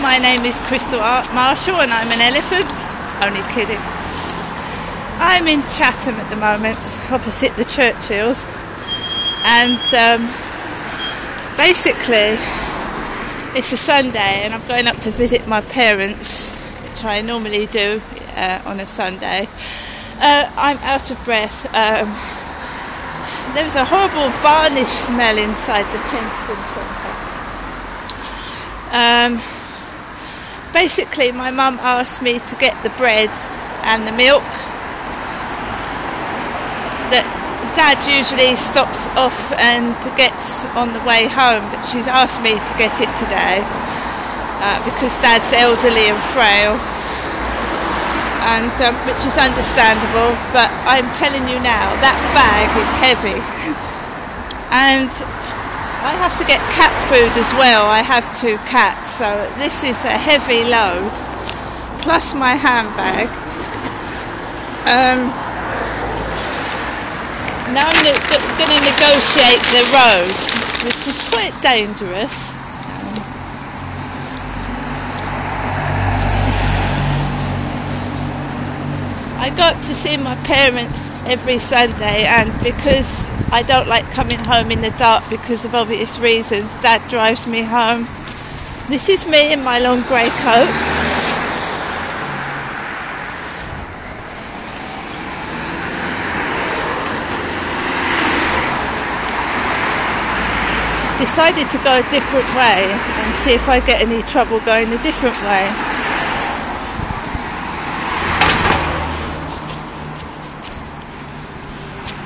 my name is Crystal Marshall and I'm an elephant. Only kidding. I'm in Chatham at the moment, opposite the Churchills, and basically it's a Sunday and I'm going up to visit my parents, which I normally do on a Sunday. I'm out of breath. There was a horrible varnish smell inside the Pentagon Centre. Basically, my mum asked me to get the bread and the milk that Dad usually stops off and gets on the way home, but she's asked me to get it today because Dad's elderly and frail, and which is understandable. But I'm telling you now, that bag is heavy, and I have to get cat food as well. I have 2 cats, so this is a heavy load, plus my handbag. Now I'm going to negotiate the road, which is quite dangerous. I got to see my parents every Sunday, and because I don't like coming home in the dark because of obvious reasons, Dad drives me home. This is me in my long grey coat. Decided to go a different way and see if I get any trouble going a different way.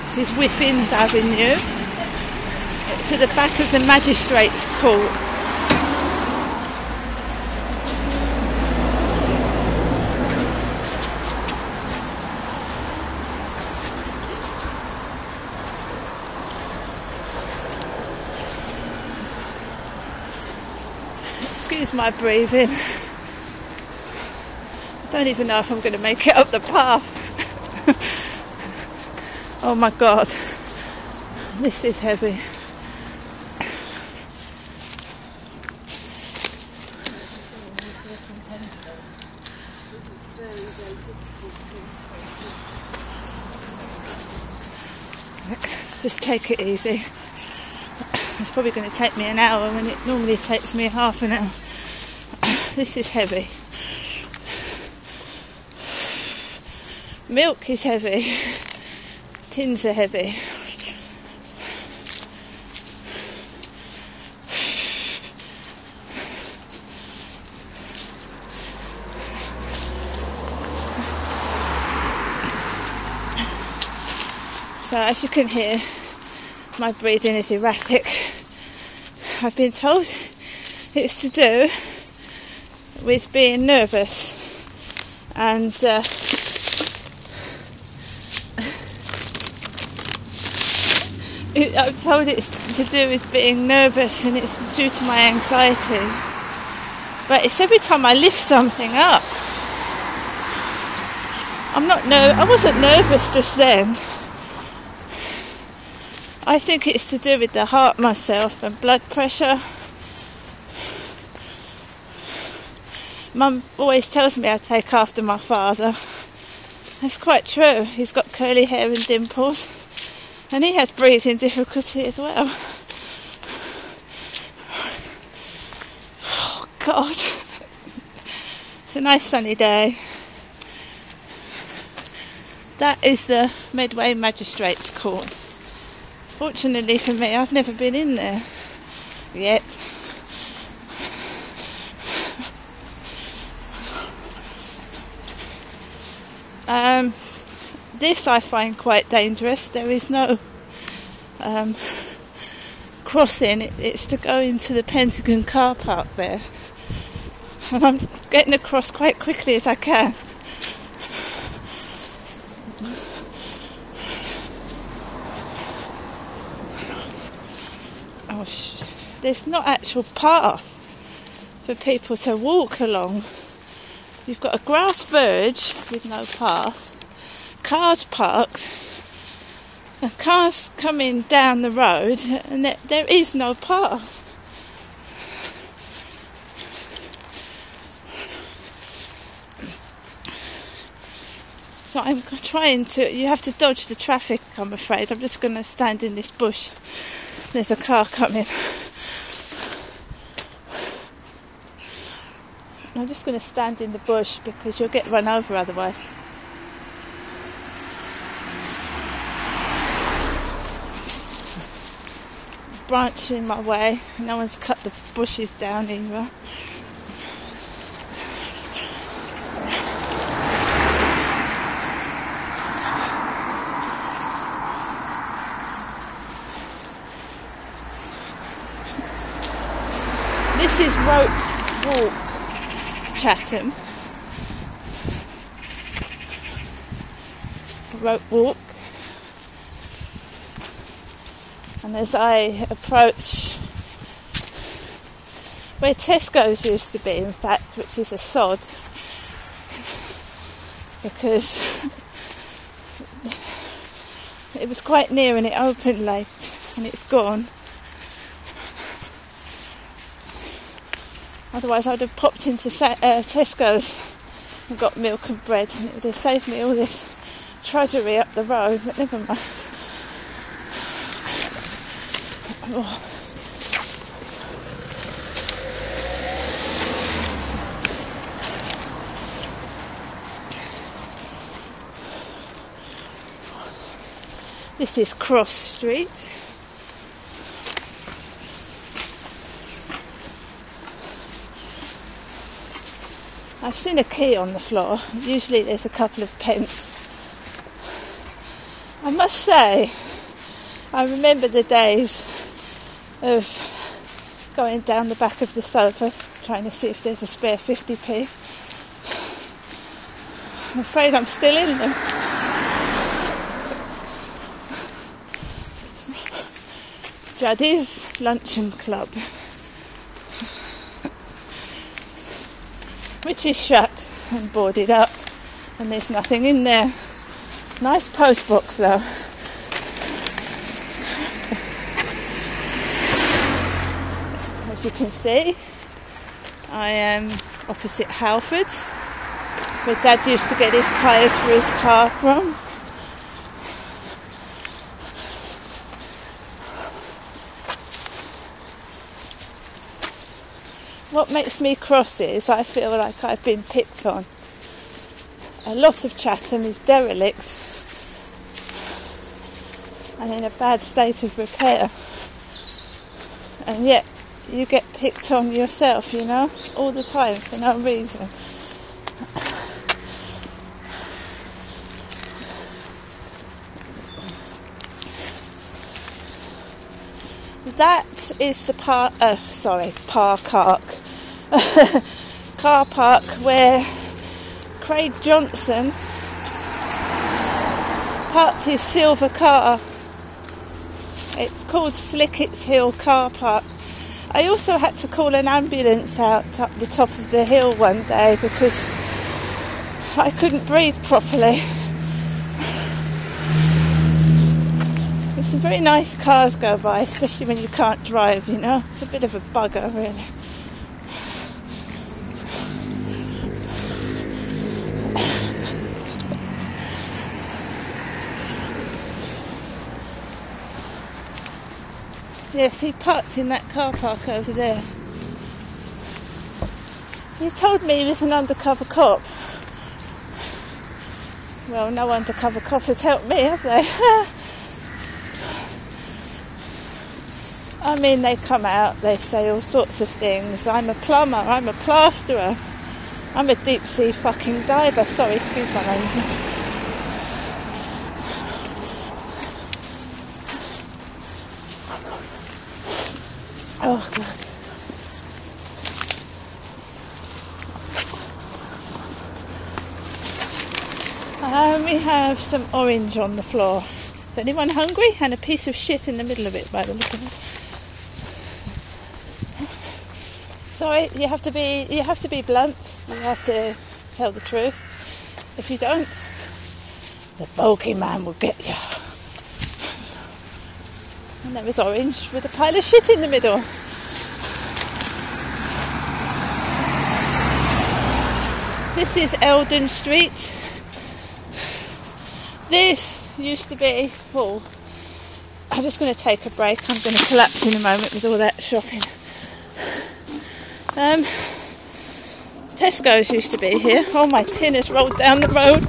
This is Whiffins Avenue. It's at the back of the Magistrates' Court. Excuse my breathing. I don't even know if I'm going to make it up the path. Oh my God, this is heavy. Just take it easy. It's probably going to take me an hour when it normally takes me half an hour. This is heavy. Milk is heavy. Tins are heavy. So as you can hear, my breathing is erratic. I've been told it's to do with being nervous, and I'm told it's to do with being nervous and it's due to my anxiety. But it's every time I lift something up. I wasn't nervous just then. I think it's to do with the heart myself and blood pressure. Mum always tells me I take after my father. That's quite true. He's got curly hair and dimples, and he has breathing difficulty as well. Oh God. It's a nice sunny day. That is the Medway Magistrates' Court. Fortunately for me, I've never been in there yet. This I find quite dangerous. There is no crossing. It's to go into the Pentagon car park there. And I'm getting across quite quickly as I can. Oh, there's not actual path for people to walk along. You've got a grass verge with no path, cars parked, and cars coming down the road, and there is no path. So I'm trying to, you have to dodge the traffic, I'm afraid. I'm just going to stand in this bush. There's a car coming. I'm just going to stand in the bush because you'll get run over otherwise. Branch in my way. No one's cut the bushes down either. This is Rope Walk, Chatham. Rope Walk. And as I approach where Tesco's used to be, in fact, which is a sod, because it was quite near and it opened late and it's gone. Otherwise I would have popped into Tesco's and got milk and bread, and it would have saved me all this trudgery up the road, but never mind. Oh. This is Cross Street. I've seen a key on the floor. Usually there's a couple of pence. I must say, I remember the days of going down the back of the sofa trying to see if there's a spare 50p. I'm afraid I'm still in them. Juddy's Luncheon Club, which is shut and boarded up, and there's nothing in there. Nice post box though. As you can see, I am opposite Halfords, where Dad used to get his tyres for his car from. What makes me cross is I feel like I've been picked on. A lot of Chatham is derelict and in a bad state of repair, and yet you get picked on yourself, you know, all the time for no reason. That is the car park where Craig Johnson parked his silver car. It's called Slicketts Hill Car Park. I also had to call an ambulance out up the top of the hill one day because I couldn't breathe properly. Some very nice cars go by, especially when you can't drive, you know. It's a bit of a bugger, really. Yes, he parked in that car park over there. He told me he was an undercover cop. Well, no undercover cop has helped me, have they? I mean, they come out, they say all sorts of things. I'm a plumber, I'm a plasterer, I'm a deep sea fucking diver. Sorry, excuse my language. Oh, God. We have some orange on the floor. Is anyone hungry? And a piece of shit in the middle of it, by the look of it. Sorry, you have to be blunt. You have to tell the truth. If you don't, the bogeyman will get you. And there was orange with a pile of shit in the middle. This is Eldon Street. This used to be full. I'm just going to take a break. I'm going to collapse in a moment with all that shopping. Tesco's used to be here. Oh, my tin has rolled down the road.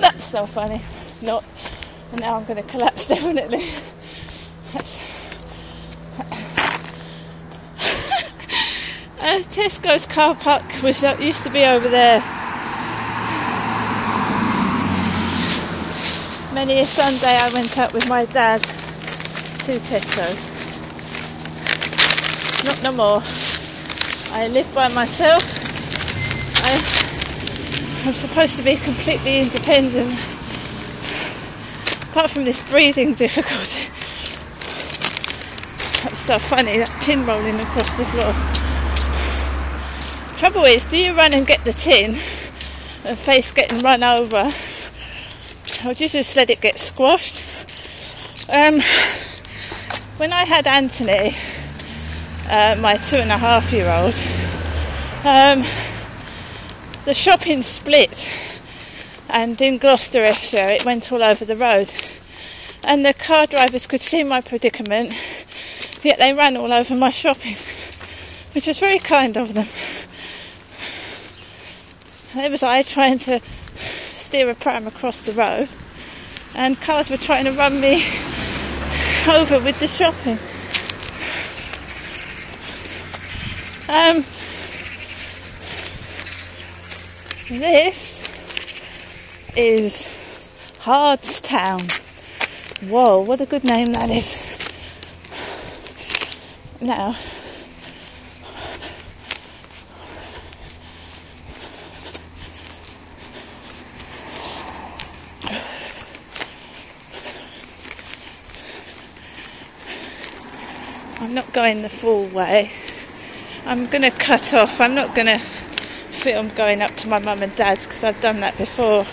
That's so funny. Not. And now I'm going to collapse, definitely. Tesco's car park used to be over there. Many a Sunday I went out with my dad to Tesco's. Not no more. I live by myself. I'm supposed to be completely independent, apart from this breathing difficulty. That was so funny, that tin rolling across the floor. Trouble is, do you run and get the tin and face getting run over, or do you just let it get squashed? When I had Anthony, my 2.5-year-old, the shopping split, and in Gloucestershire it went all over the road, and the car drivers could see my predicament, yet they ran all over my shopping, which was very kind of them. There was I trying to steer a pram across the road, and cars were trying to run me over with the shopping. This is Hardstown. Whoa, what a good name that is. Now, I'm not going the full way. I'm going to cut off. I'm not going to film going up to my mum and dad's because I've done that before.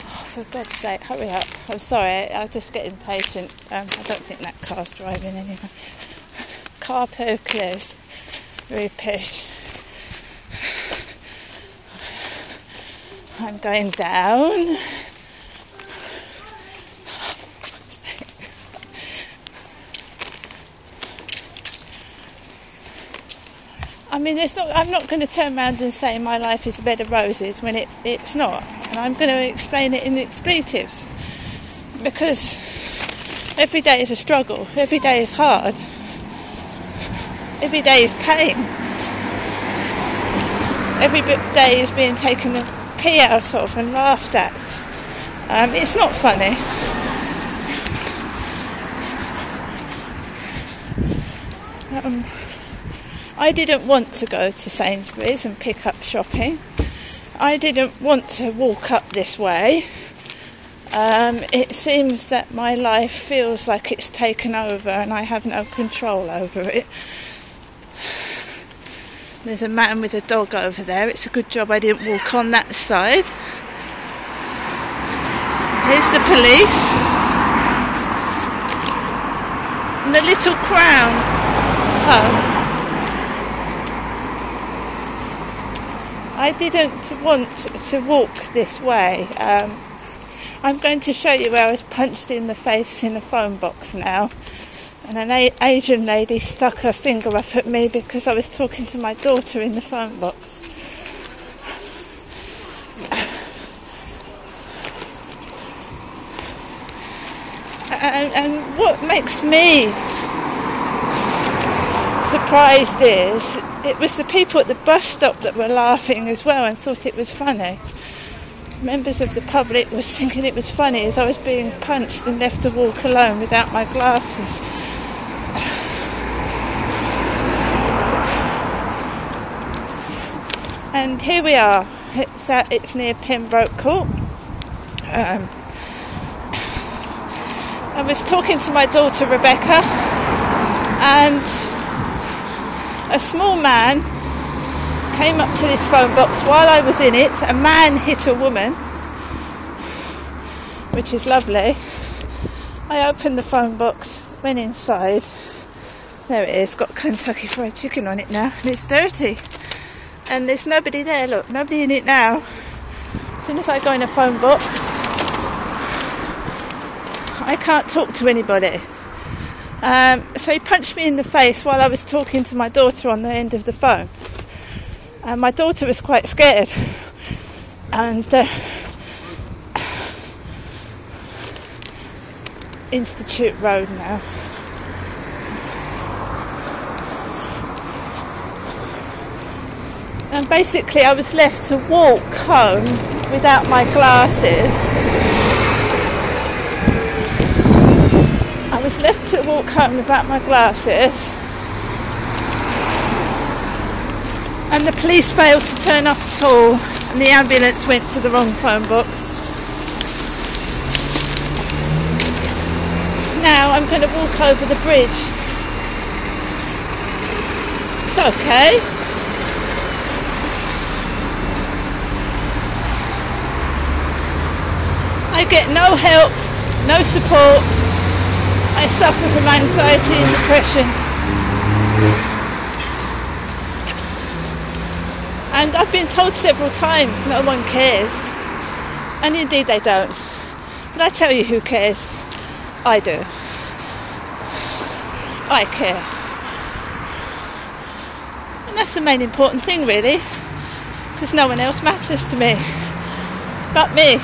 Oh, for God's sake, hurry up. I'm sorry, I just get impatient. I don't think that car's driving anyway. Car peu close. Very pish. I'm going down. I mean, I'm not going to turn around and say my life is a bed of roses when it's not. And I'm going to explain it in expletives. Because every day is a struggle. Every day is hard. Every day is pain. Every day is being taken the pee out of and laughed at. It's not funny. I didn't want to go to Sainsbury's and pick up shopping. I didn't want to walk up this way. It seems that my life feels like it's taken over and I have no control over it. There's a man with a dog over there. It's a good job I didn't walk on that side. Here's the police. And the Little Crown pub. I didn't want to walk this way. I'm going to show you where I was punched in the face in a phone box now. And an Asian lady stuck her finger up at me because I was talking to my daughter in the phone box. And what makes me surprised is it was the people at the bus stop that were laughing as well and thought it was funny. Members of the public were thinking it was funny as I was being punched and left to walk alone without my glasses. And here we are. It's near Pembroke Court. I was talking to my daughter Rebecca, and a small man came up to this phone box while I was in it. A man hit a woman, which is lovely. I opened the phone box, went inside, There it is, got Kentucky Fried Chicken on it now, and it's dirty. And there's nobody there, look, nobody in it now. As soon as I go in a phone box, I can't talk to anybody. So he punched me in the face while I was talking to my daughter on the end of the phone. And my daughter was quite scared. And Institute Road now. And basically I was left to walk home without my glasses. I was left to walk home without my glasses. And the police failed to turn up at all, and the ambulance went to the wrong phone box. Now I'm going to walk over the bridge. It's okay. I get no help, no support. I suffer from anxiety and depression. And I've been told several times no one cares. And indeed they don't. But I tell you who cares. I do. I care. And that's the main important thing, really. Because no one else matters to me but me.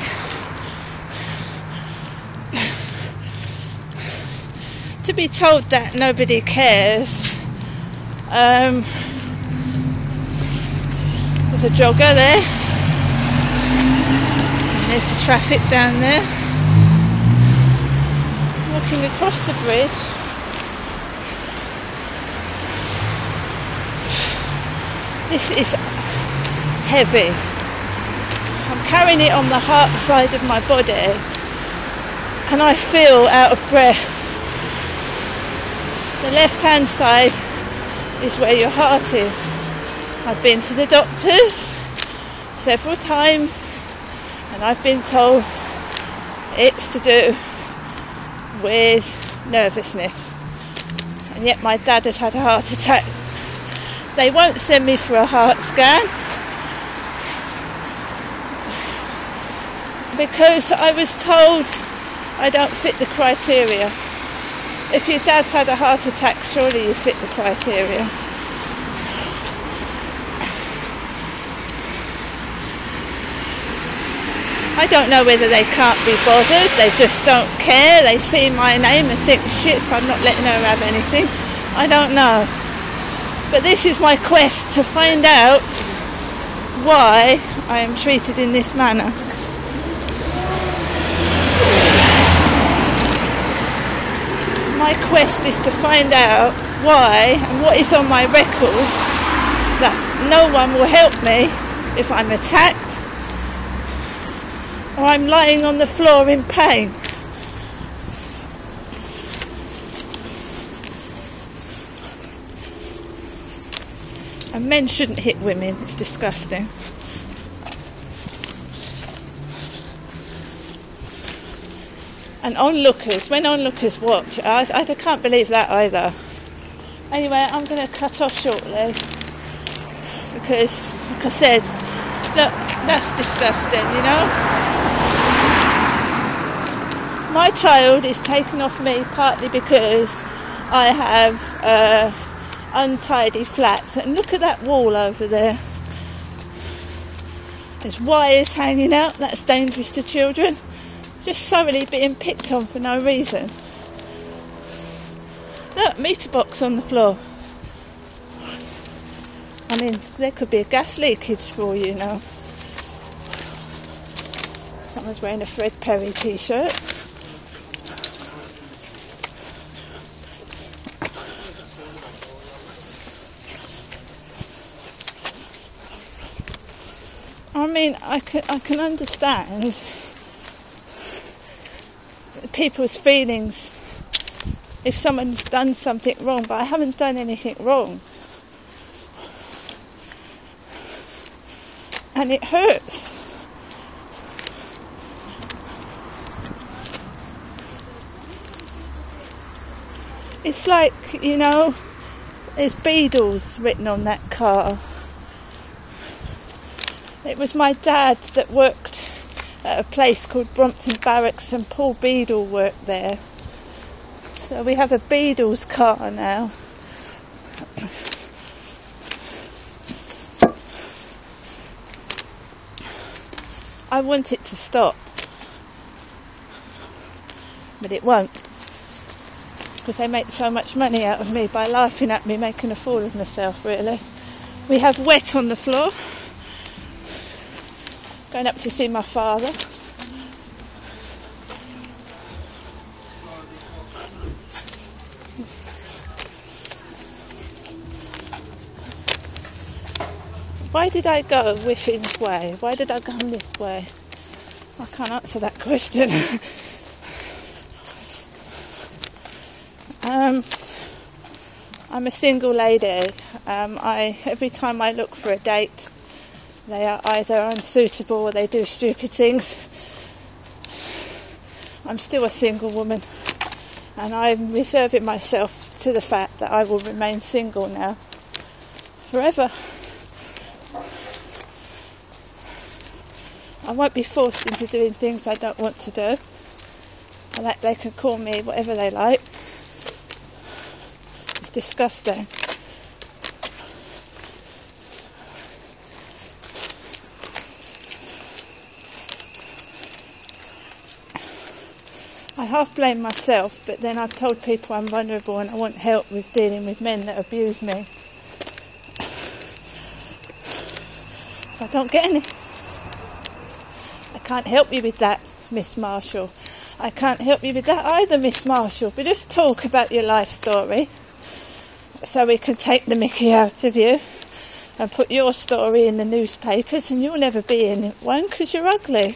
To be told that nobody cares. There's a jogger there. And there's the traffic down there. Walking across the bridge. This is heavy. I'm carrying it on the heart side of my body, and I feel out of breath. The left-hand side is where your heart is. I've been to the doctors several times, and I've been told it's to do with nervousness. And yet my dad has had a heart attack. They won't send me for a heart scan because I was told I don't fit the criteria. If your dad's had a heart attack, surely you fit the criteria. I don't know whether they can't be bothered, they just don't care, they see my name and think, shit, I'm not letting her have anything. I don't know. But this is my quest to find out why I am treated in this manner. My quest is to find out why and what is on my records that no one will help me if I'm attacked or I'm lying on the floor in pain. And men shouldn't hit women, it's disgusting. And onlookers, when onlookers watch, I can't believe that either. Anyway, I'm going to cut off shortly because, like I said, look, that's disgusting, you know. My child is taken off me partly because I have untidy flats. And look at that wall over there. There's wires hanging out, that's dangerous to children. Just thoroughly being picked on for no reason. Look, meter box on the floor. I mean, there could be a gas leakage for all you know. Someone's wearing a Fred Perry t-shirt. I mean, I can understand people's feelings if someone's done something wrong, but I haven't done anything wrong. And it hurts. It's like, you know, There's Beadles written on that car. It was my dad that worked at a place called Brompton Barracks, and Paul Beadle worked there. So we have a Beadles car now. I want it to stop, but it won't, because they make so much money out of me by laughing at me making a fool of myself, really. We have wet on the floor. Going up to see my father. Why did I go Whiffin's way? Why did I come this way? I can't answer that question. I'm a single lady. Every time I look for a date, they are either unsuitable or they do stupid things. I'm still a single woman, and I'm reserving myself to the fact that I will remain single now forever. I won't be forced into doing things I don't want to do, and that they can call me whatever they like. It's disgusting. I half blame myself, but then I've told people I'm vulnerable and I want help with dealing with men that abuse me. I don't get any. I can't help you with that, Miss Marshall. I can't help you with that either, Miss Marshall. But just talk about your life story so we can take the mickey out of you and put your story in the newspapers, and you'll never be in one because you're ugly.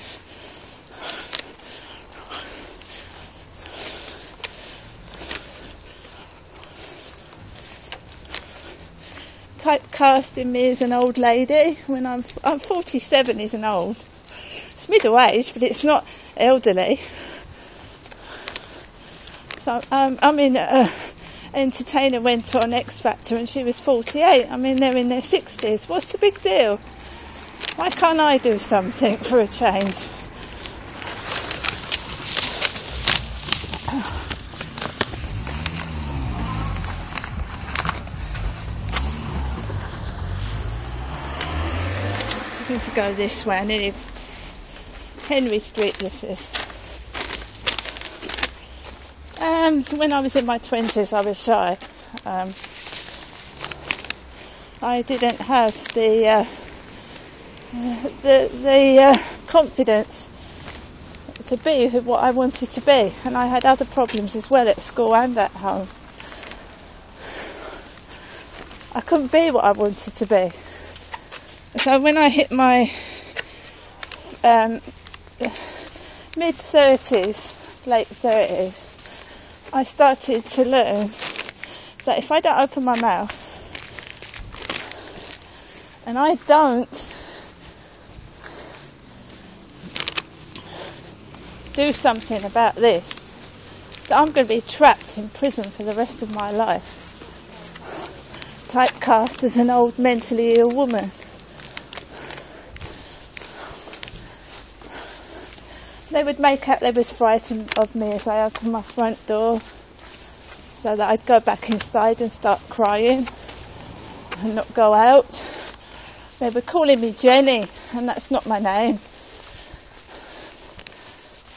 Typecasting me as an old lady when I'm 47 isn't old. It's middle age, but it's not elderly. So entertainer went on X Factor and she was 48. I mean, they're in their 60s. What's the big deal? Why can't I do something for a change? I'm going to go this way. I nearly Henry Street, this is. When I was in my 20s, I was shy. I didn't have the confidence to be what I wanted to be, and I had other problems as well at school and at home. I couldn't be what I wanted to be. So when I hit my mid-30s, late 30s, I started to learn that if I don't open my mouth and I don't do something about this, that I'm going to be trapped in prison for the rest of my life, typecast as an old mentally ill woman. They would make out they was frightened of me as I opened my front door, so that I'd go back inside and start crying and not go out. They were calling me Jenny, and that's not my name.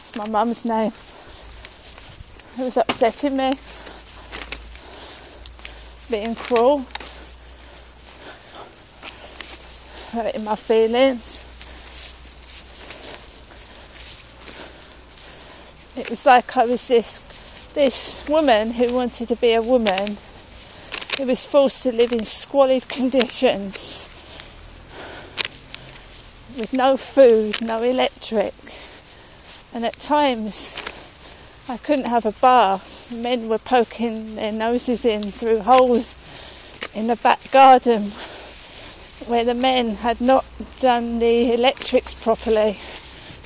It's my mum's name. It was upsetting me, being cruel, hurting my feelings. It was like I was this woman who wanted to be a woman, who was forced to live in squalid conditions, with no food, no electric, and at times I couldn't have a bath. Men were poking their noses in through holes in the back garden where the men had not done the electrics properly.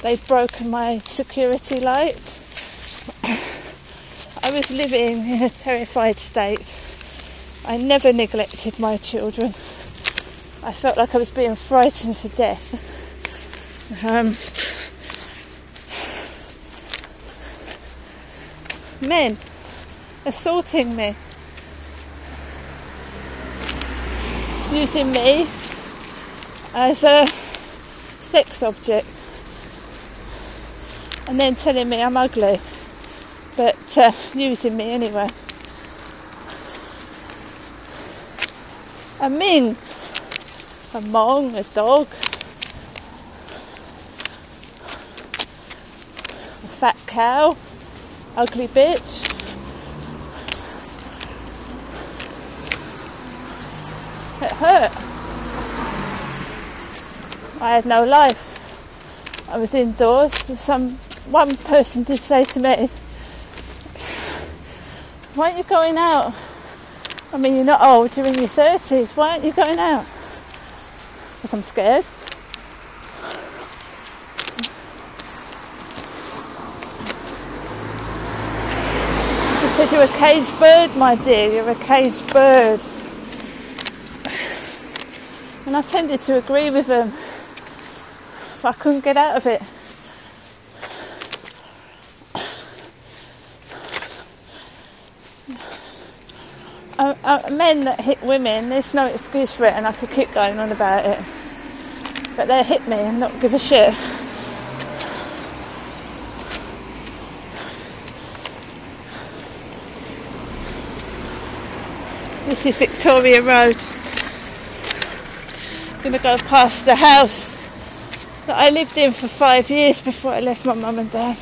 They'd broken my security light. I was living in a terrified state, I never neglected my children. I felt like I was being frightened to death. Men assaulting me, using me as a sex object, and then telling me I'm ugly, but using me anyway. A min, a mong, a dog, a fat cow, ugly bitch. It hurt. I had no life. I was indoors. One person did say to me, "Why aren't you going out? I mean, you're not old, you're in your 30s. Why aren't you going out?" Because I'm scared. He said, "You're a caged bird, my dear, you're a caged bird." And I tended to agree with him. But I couldn't get out of it. Men that hit women, there's no excuse for it, and I could keep going on about it. But they hit me and not give a shit. This is Victoria Road. I'm going to go past the house that I lived in for 5 years before I left my mum and dad.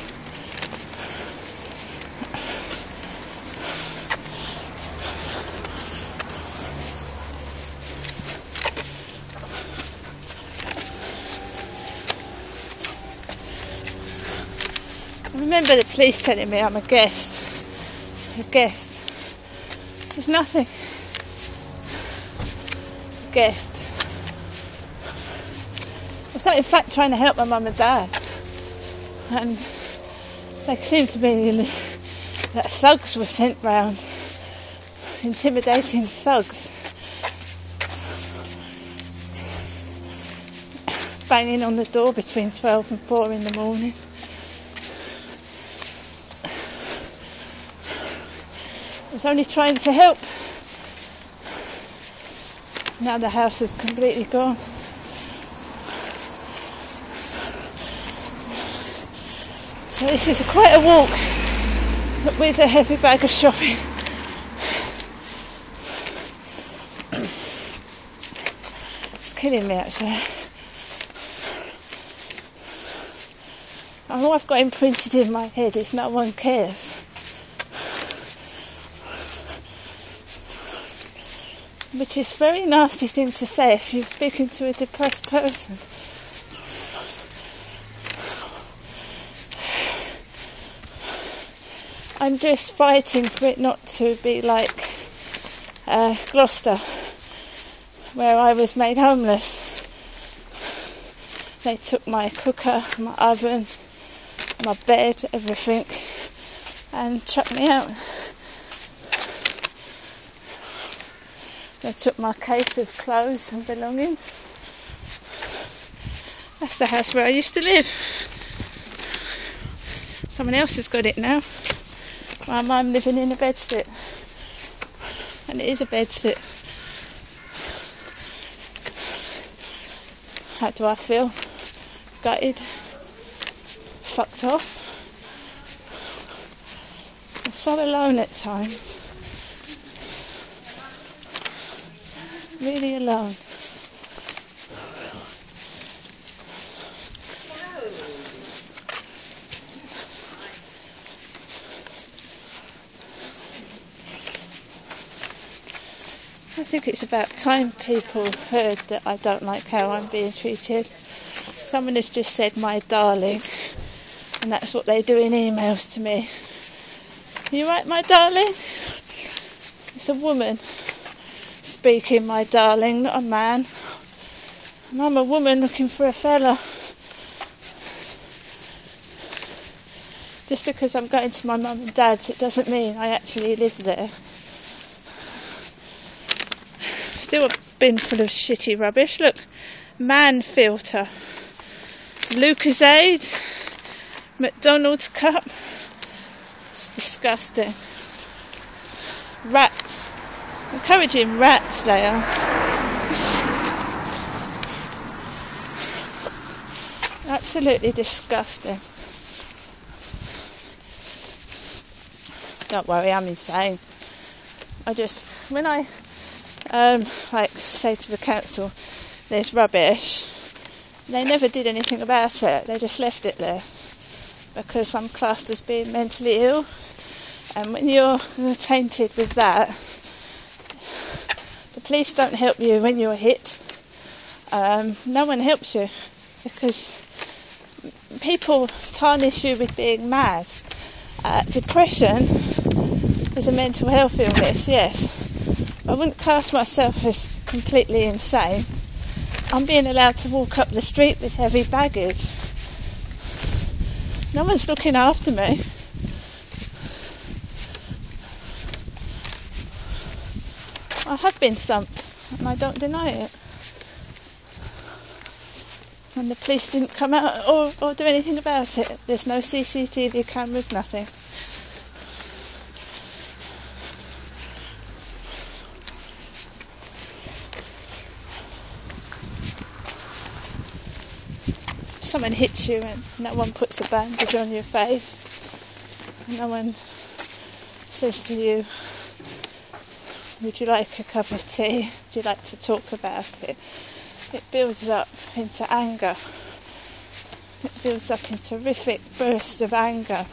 I remember the police telling me I'm a guest. A guest. There's nothing. A guest. I was in fact trying to help my mum and dad. And they seemed to be that thugs were sent round. Intimidating thugs. Banging on the door between 12 and 4 in the morning. I was only trying to help. Now the house is completely gone. So this is quite a walk, but with a heavy bag of shopping. It's killing me actually. All I've got imprinted in my head is no one cares. Which is a very nasty thing to say if you're speaking to a depressed person. I'm just fighting for it not to be like Gloucester, where I was made homeless. They took my cooker, my oven, my bed, everything, and chucked me out. They took my case of clothes and belongings. That's the house where I used to live. Someone else has got it now. I'm living in a bedsit. And it is a bedsit. How do I feel? Gutted. Fucked off. I'm so alone at times. Really alone. I think it's about time people heard that I don't like how I'm being treated. Someone has just said "my darling," and that's what they do in emails to me. "You right, my darling?" It's a woman speaking, "my darling," not a man. And I'm a woman looking for a fella. Just because I'm going to my mum and dad's, it doesn't mean I actually live there. Still a bin full of shitty rubbish. Look, Man filter, Lucozade, McDonald's cup. It's disgusting. Rats. Encouraging rats they are. Absolutely disgusting. Don't worry, I'm insane. When I say to the council there's rubbish, they never did anything about it. They just left it there because I'm classed as being mentally ill, and when you're tainted with that, the police don't help you when you're hit. No one helps you because people tarnish you with being mad. Depression is a mental health illness, yes. I wouldn't class myself as completely insane. I'm being allowed to walk up the street with heavy baggage. No one's looking after me. I have been thumped, and I don't deny it. And the police didn't come out or do anything about it. There's no CCTV cameras, nothing. Someone hits you and no one puts a bandage on your face. No one says to you, would you like a cup of tea? Would you like to talk about it? It builds up into anger. It builds up in terrific bursts of anger.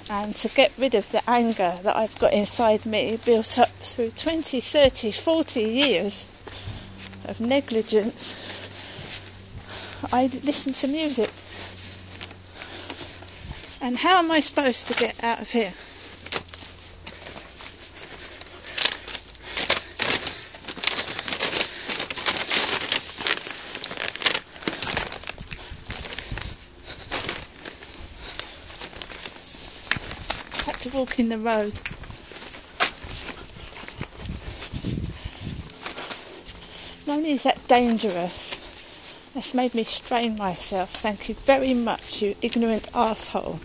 And to get rid of the anger that I've got inside me, built up through 20, 30, 40 years of negligence, I listen to music. And how am I supposed to get out of here? To walk in the road. Not only is that dangerous, that's made me strain myself. Thank you very much, you ignorant arsehole.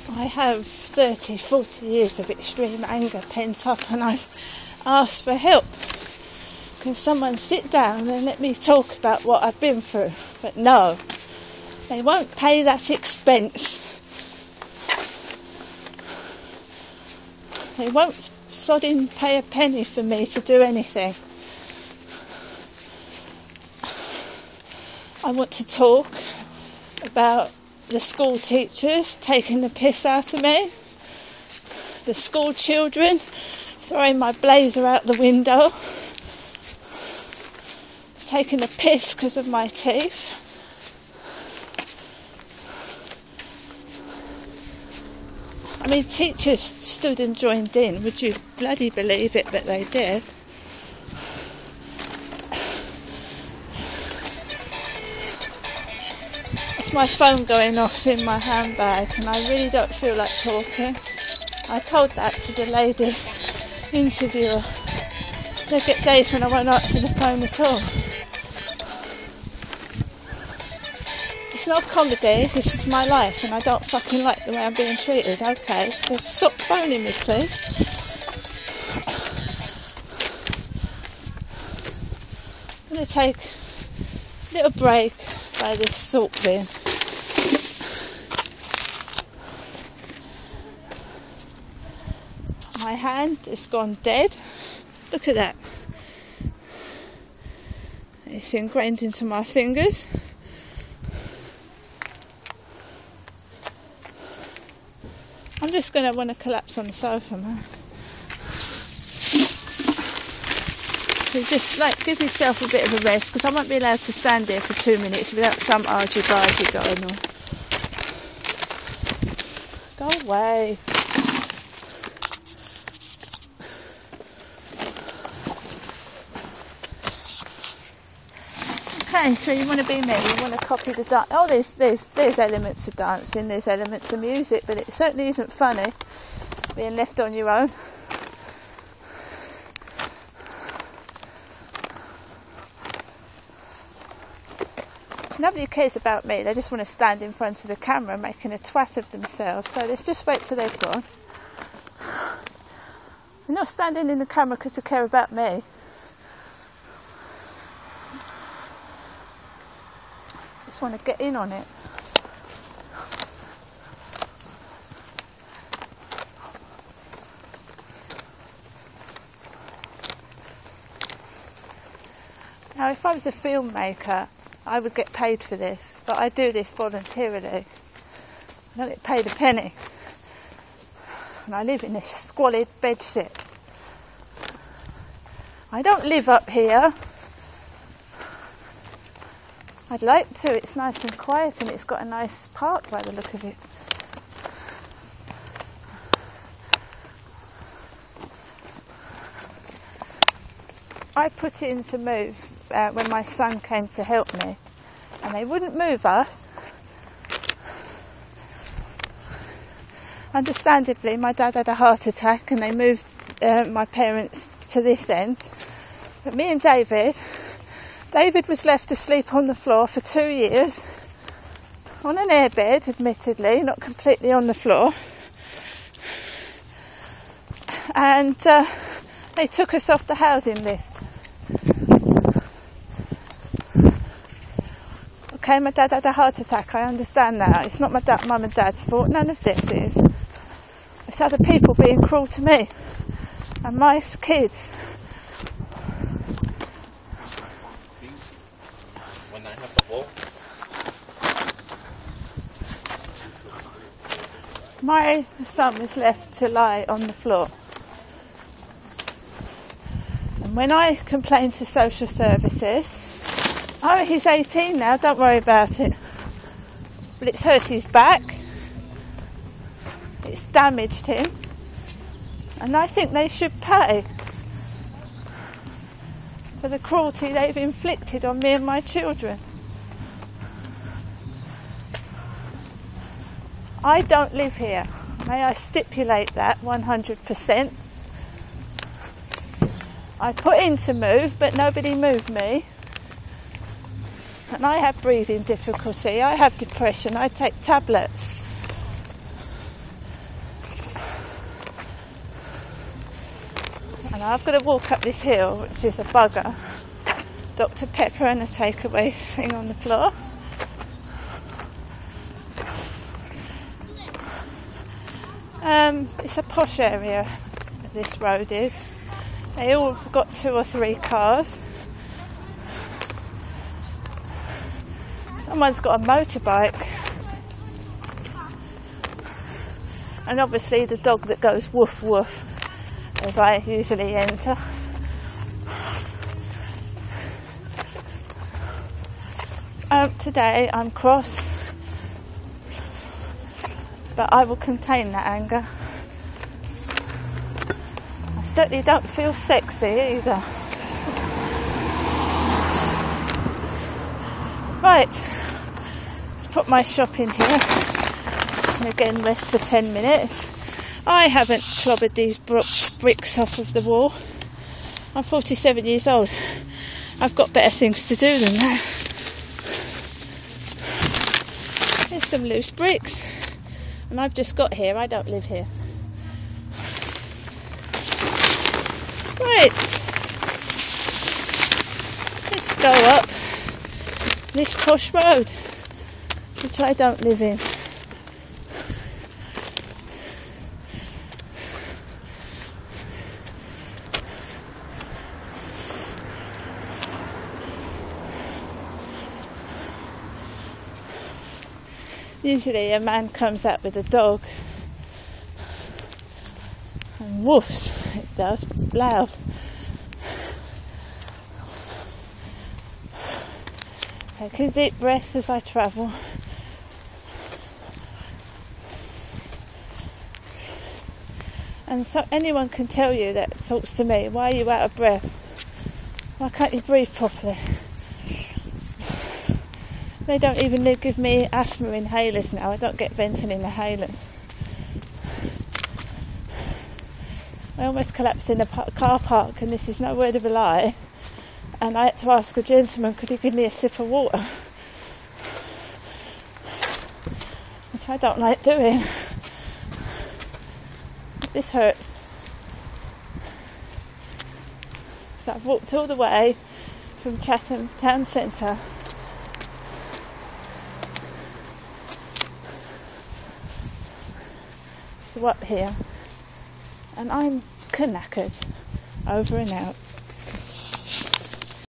I have 30, 40 years of extreme anger pent up, and I've asked for help. Can someone sit down and let me talk about what I've been through? But no, they won't pay that expense. They won't sodding pay a penny for me to do anything. I want to talk about the school teachers taking the piss out of me, the school children throwing my blazer out the window, taking the piss because of my teeth. I mean, teachers stood and joined in. Would you bloody believe it that they did? It's my phone going off in my handbag, and I really don't feel like talking. I told that to the lady interviewer. There'll get days when I won't answer the phone at all. It's not comedy, this is my life, and I don't fucking like the way I'm being treated, okay? So stop phoning me, please. I'm going to take a little break by this salt bin. My hand has gone dead. Look at that. It's ingrained into my fingers. I'm just going to want to collapse on the sofa, man. So just give yourself a bit of a rest, because I won't be allowed to stand there for 2 minutes without some argy-bargy going on. Go away. Okay, so you want to be me, you want to copy the dance. Oh, there's elements of dancing, there's elements of music, but it certainly isn't funny being left on your own. Nobody cares about me, they just want to stand in front of the camera making a twat of themselves, so let's just wait till they've gone. They're not standing in the camera because they care about me. Just want to get in on it. Now, if I was a filmmaker, I would get paid for this, but I do this voluntarily. I don't get paid a penny. And I live in this squalid bedsit. I don't live up here. I'd like to, it's nice and quiet and it's got a nice park by the look of it. I put it in to move when my son came to help me, and they wouldn't move us. Understandably, my dad had a heart attack and they moved my parents to this end. But me and David was left asleep on the floor for 2 years, on an airbed, admittedly, not completely on the floor. And they took us off the housing list. Okay, my dad had a heart attack, I understand that. It's not my mum and dad's fault, none of this is. It's other people being cruel to me and my kids. When I have the ball. My son was left to lie on the floor. And when I complained to social services, oh, he's 18 now, don't worry about it. But it's hurt his back. It's damaged him. And I think they should pay for the cruelty they've inflicted on me and my children. I don't live here. May I stipulate that 100%. I put in to move, but nobody moved me. And I have breathing difficulty, I have depression, I take tablets. And I've got to walk up this hill, which is a bugger. Dr. Pepper and a takeaway thing on the floor. It's a posh area, this road is. They all have got 2 or 3 cars. Someone's got a motorbike. And obviously the dog that goes woof woof as I usually enter. Today I'm cross, but I will contain that anger. I certainly don't feel sexy either. Right, let's put my shop in here and again rest for 10 minutes. I haven't clobbered these bricks off of the wall. I'm 47 years old. I've got better things to do than that. There's some loose bricks. And I've just got here, I don't live here. Right. Let's go up this posh road, which I don't live in. Usually a man comes out with a dog and woofs, it does, loud. Take a deep breath as I travel. And so anyone can tell you that talks to me, why are you out of breath? Why can't you breathe properly? They don't even give me asthma inhalers now. I don't get Benton inhalers. I almost collapsed in a car park, and this is no word of a lie. And I had to ask a gentleman, could he give me a sip of water? Which I don't like doing. This hurts. So I've walked all the way from Chatham Town Centre to up here, and I'm knackered. Over and out.